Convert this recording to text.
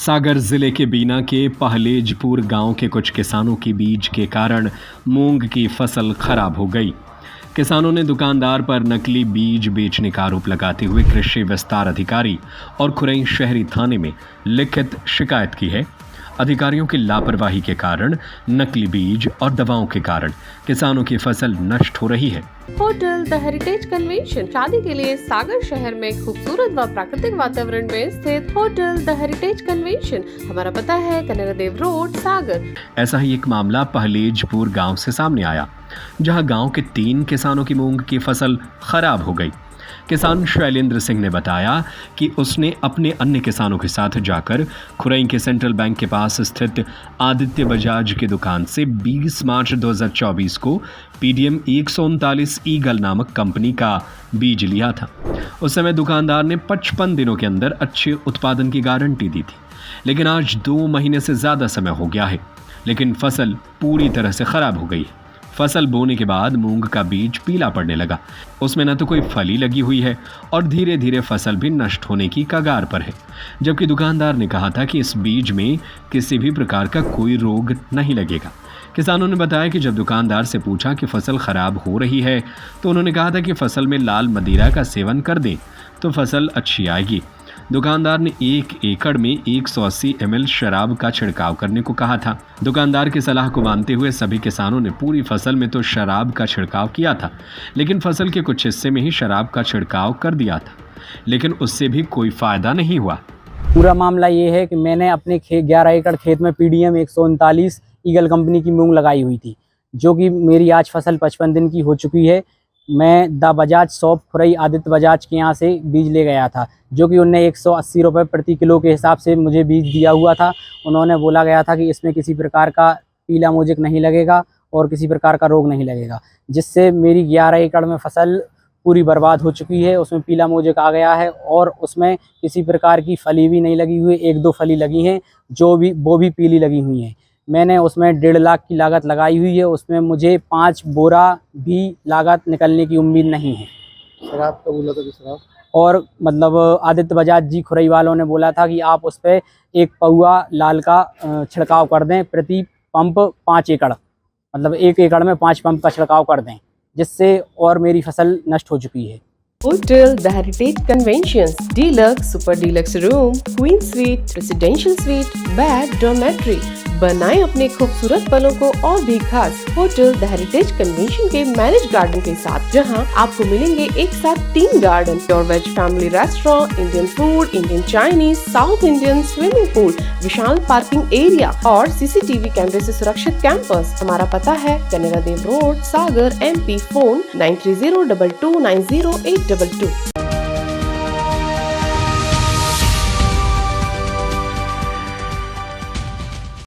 सागर जिले के बीना के पहलेजपुर गांव के कुछ किसानों की बीज के कारण मूंग की फसल खराब हो गई। किसानों ने दुकानदार पर नकली बीज बेचने का आरोप लगाते हुए कृषि विस्तार अधिकारी और खुरई शहरी थाने में लिखित शिकायत की है। अधिकारियों की लापरवाही के कारण, नकली बीज और दवाओं के कारण किसानों की फसल नष्ट हो रही है। होटल द हेरिटेज कन्वेंशन शादी के लिए सागर शहर में खूबसूरत व प्राकृतिक वातावरण में स्थित होटल द हेरिटेज कन्वेंशन। हमारा पता है कनेरा देव रोड, सागर। ऐसा ही एक मामला पहलेजपुर गांव से सामने आया, जहां गांव के 3 किसानों की मूंग की फसल खराब हो गई। किसान शैलेंद्र सिंह ने बताया कि उसने अपने अन्य किसानों के साथ जाकर खुरई के सेंट्रल बैंक के पास स्थित आदित्य बजाज की दुकान से 20 मार्च 2024 को PDM 139 ईगल नामक कंपनी का बीज लिया था। उस समय दुकानदार ने 55 दिनों के अंदर अच्छे उत्पादन की गारंटी दी थी, लेकिन आज 2 महीने से ज़्यादा समय हो गया है, लेकिन फसल पूरी तरह से ख़राब हो गई है। फसल बोने के बाद मूंग का बीज पीला पड़ने लगा, उसमें न तो कोई फली लगी हुई है और धीरे धीरे फसल भी नष्ट होने की कगार पर है। जबकि दुकानदार ने कहा था कि इस बीज में किसी भी प्रकार का कोई रोग नहीं लगेगा। किसानों ने बताया कि जब दुकानदार से पूछा कि फसल खराब हो रही है तो उन्होंने कहा था कि फसल में लाल मदिरा का सेवन कर दें तो फसल अच्छी आएगी। दुकानदार ने 1 एकड़ में 180 ml शराब का छिड़काव करने को कहा था। दुकानदार की सलाह को मानते हुए सभी किसानों ने पूरी फसल में तो शराब का छिड़काव किया था, लेकिन फसल के कुछ हिस्से में ही शराब का छिड़काव कर दिया था, लेकिन उससे भी कोई फायदा नहीं हुआ। पूरा मामला ये है कि मैंने अपने 11 एकड़ खेत में PDM 139 ईगल कंपनी की मूंग लगाई हुई थी, जो कि मेरी आज फसल 55 दिन की हो चुकी है। मैं द बजाज शॉप खुरई आदित्य बजाज के यहाँ से बीज ले गया था, जो कि उनने 180 रुपये प्रति किलो के हिसाब से मुझे बीज दिया हुआ था। उन्होंने बोला गया था कि इसमें किसी प्रकार का पीला मोजेक नहीं लगेगा और किसी प्रकार का रोग नहीं लगेगा, जिससे मेरी 11 एकड़ में फसल पूरी बर्बाद हो चुकी है। उसमें पीला मोजेक आ गया है और उसमें किसी प्रकार की फली भी नहीं लगी हुई। 1-2 फली लगी हैं, वो भी पीली लगी हुई हैं। मैंने उसमें 1.5 लाख की लागत लगाई हुई है, उसमें मुझे 5 बोरा भी लागत निकलने की उम्मीद नहीं है। शराब का बोला था कि शराब और मतलब आदित्य बजाज जी खुरई वालों ने बोला था कि आप उस पर 1 पौआ लाल का छिड़काव कर दें प्रति पंप 5 एकड़, मतलब 1 एकड़ में 5 पंप का छिड़काव कर दें, जिससे और मेरी फसल नष्ट हो चुकी है। Hotel the heritage convention, deluxe, super deluxe room, queen suite, residential suite, bed, dormitory. बनाएं अपने खूबसूरत पलों को और भी खास होटल द हेरिटेज कन्वेंशन के मैरिज गार्डन के साथ, जहां आपको मिलेंगे एक साथ 3 garden, pure veg family restaurant, Indian food, Indian Chinese, south Indian, swimming pool, विशाल पार्किंग एरिया और CCTV कैमरे से सुरक्षित कैंपस। हमारा पता है कनेरा देव रोड, सागर, MP। फोन 9302290822।